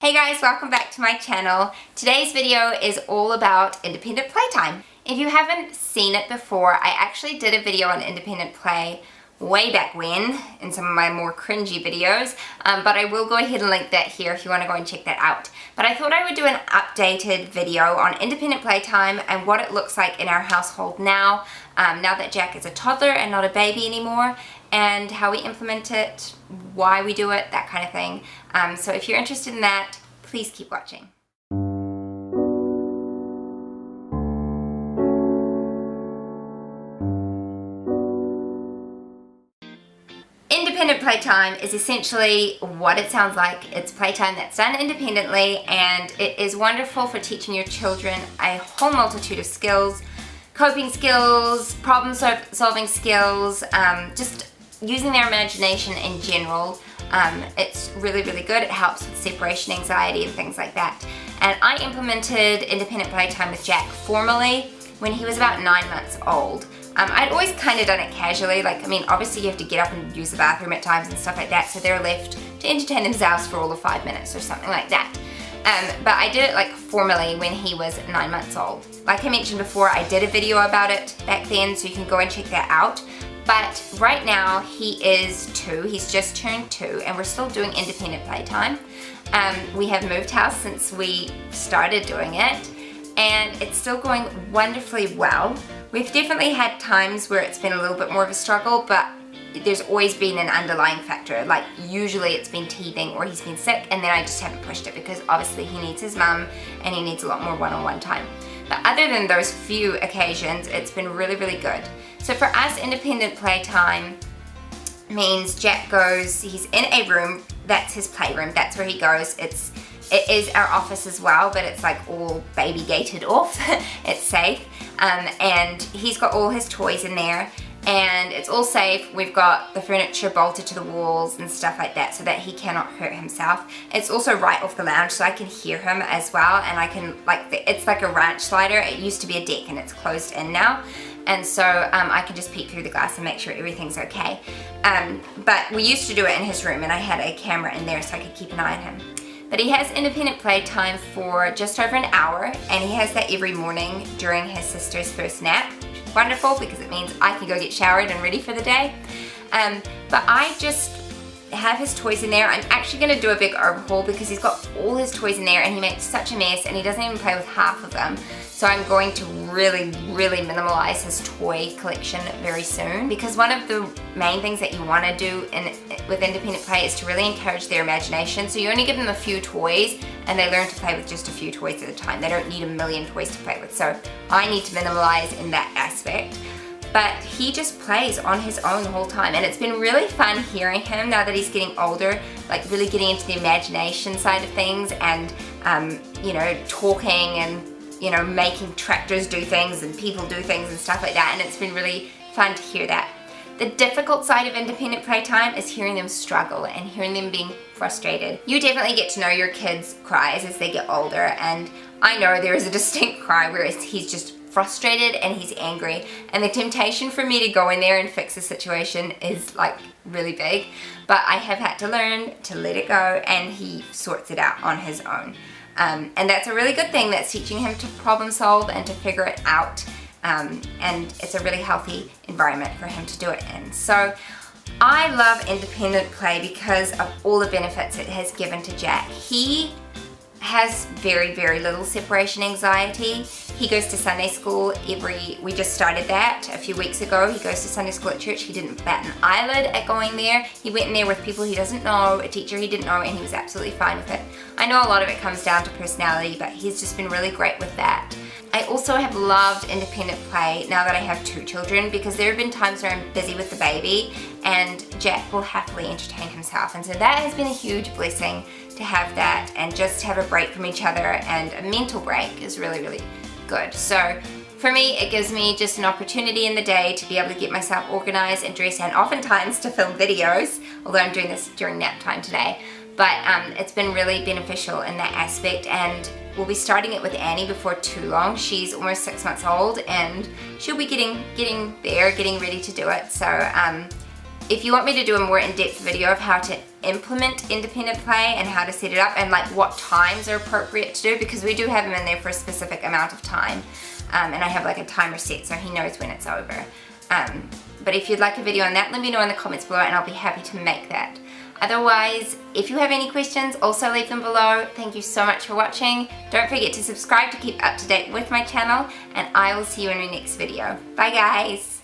Hey guys, welcome back to my channel. Today's video is all about independent playtime. If you haven't seen it before, I actually did a video on independent play way back when in some of my more cringy videos, but I will go ahead and link that here if you want to go and check that out. But I thought I would do an updated video on independent playtime and what it looks like in our household now, now that Jack is a toddler and not a baby anymore, and how we implement it, why we do it, that kind of thing. So if you're interested in that, please keep watching. Independent playtime is essentially what it sounds like. It's playtime that's done independently, and it is wonderful for teaching your children a whole multitude of skills, coping skills, problem solving skills, just using their imagination in general. It's really, really good. It helps with separation anxiety and things like that. And I implemented independent playtime with Jack formally when he was about 9 months old. I'd always kind of done it casually, obviously you have to get up and use the bathroom at times and stuff like that, so they're left to entertain themselves for all of 5 minutes or something like that. But I did it formally when he was 9 months old. Like I mentioned before, I did a video about it back then, so you can go and check that out. But right now he is 2, he's just turned 2, and we're still doing independent playtime. We have moved house since we started doing it, and it's still going wonderfully well. We've definitely had times where it's been a little bit more of a struggle, but there's always been an underlying factor. Like usually it's been teething or he's been sick, and then I just haven't pushed it because obviously he needs his mum and he needs a lot more one-on-one time. But other than those few occasions, it's been really, really good. So for us, independent playtime means Jack goes, he's in a room, that's his playroom, that's where he goes. It is our office as well, but it's like all baby gated off. It's safe. And he's got all his toys in there, and it's all safe. We've got the furniture bolted to the walls and stuff like that so that he cannot hurt himself. It's also right off the lounge, so I can hear him as well, and I can, it's like a ranch slider. It used to be a deck and it's closed in now. And so I can just peek through the glass and make sure everything's okay. But we used to do it in his room, and I had a camera in there so I could keep an eye on him. But he has independent playtime for just over an hour, and he has that every morning during his sister's first nap, which is wonderful because it means I can go get showered and ready for the day. But I just have his toys in there. I'm actually going to do a big overhaul because he's got all his toys in there and he makes such a mess, and he doesn't even play with half of them. So I'm going to really, really minimalize his toy collection very soon, because one of the main things that you want to do with independent play is to really encourage their imagination. So you only give them a few toys and they learn to play with just a few toys at a time. They don't need a million toys to play with. So I need to minimalize in that aspect. But he just plays on his own the whole time, and it's been really fun hearing him now that he's getting older, really getting into the imagination side of things, and talking and making tractors do things and people do things and stuff like that, and it's been really fun to hear that. The difficult side of independent playtime is hearing them struggle and hearing them being frustrated. You definitely get to know your kids' cries as they get older, and I know there is a distinct cry where he's just frustrated and he's angry, and the temptation for me to go in there and fix the situation is really big, but I have had to learn to let it go, and he sorts it out on his own. And that's a really good thing. That's teaching him to problem solve and to figure it out, and it's a really healthy environment for him to do it in. So I love independent play because of all the benefits it has given to Jack. He has very, very little separation anxiety. He goes to Sunday school we just started that a few weeks ago. He goes to Sunday school at church. He didn't bat an eyelid at going there. He went in there with people he doesn't know, a teacher he didn't know, and he was absolutely fine with it. I know a lot of it comes down to personality, but he's just been really great with that. I also have loved independent play now that I have 2 children, because there have been times where I'm busy with the baby and Jack will happily entertain himself, and so that has been a huge blessing to have that, and just have a break from each other, and a mental break is really, really good. So for me, it gives me just an opportunity in the day to be able to get myself organized and dressed, and oftentimes to film videos, although I'm doing this during nap time today. But it's been really beneficial in that aspect, and we'll be starting it with Annie before too long. She's almost 6 months old, and she'll be getting ready to do it. So if you want me to do a more in-depth video of how to implement independent play and how to set it up and like what times are appropriate to do, because we do have him in there for a specific amount of time. And I have like a timer set so he knows when it's over. But if you'd like a video on that, let me know in the comments below and I'll be happy to make that. Otherwise, if you have any questions, also leave them below. Thank you so much for watching. Don't forget to subscribe to keep up to date with my channel, and I will see you in my next video. Bye guys!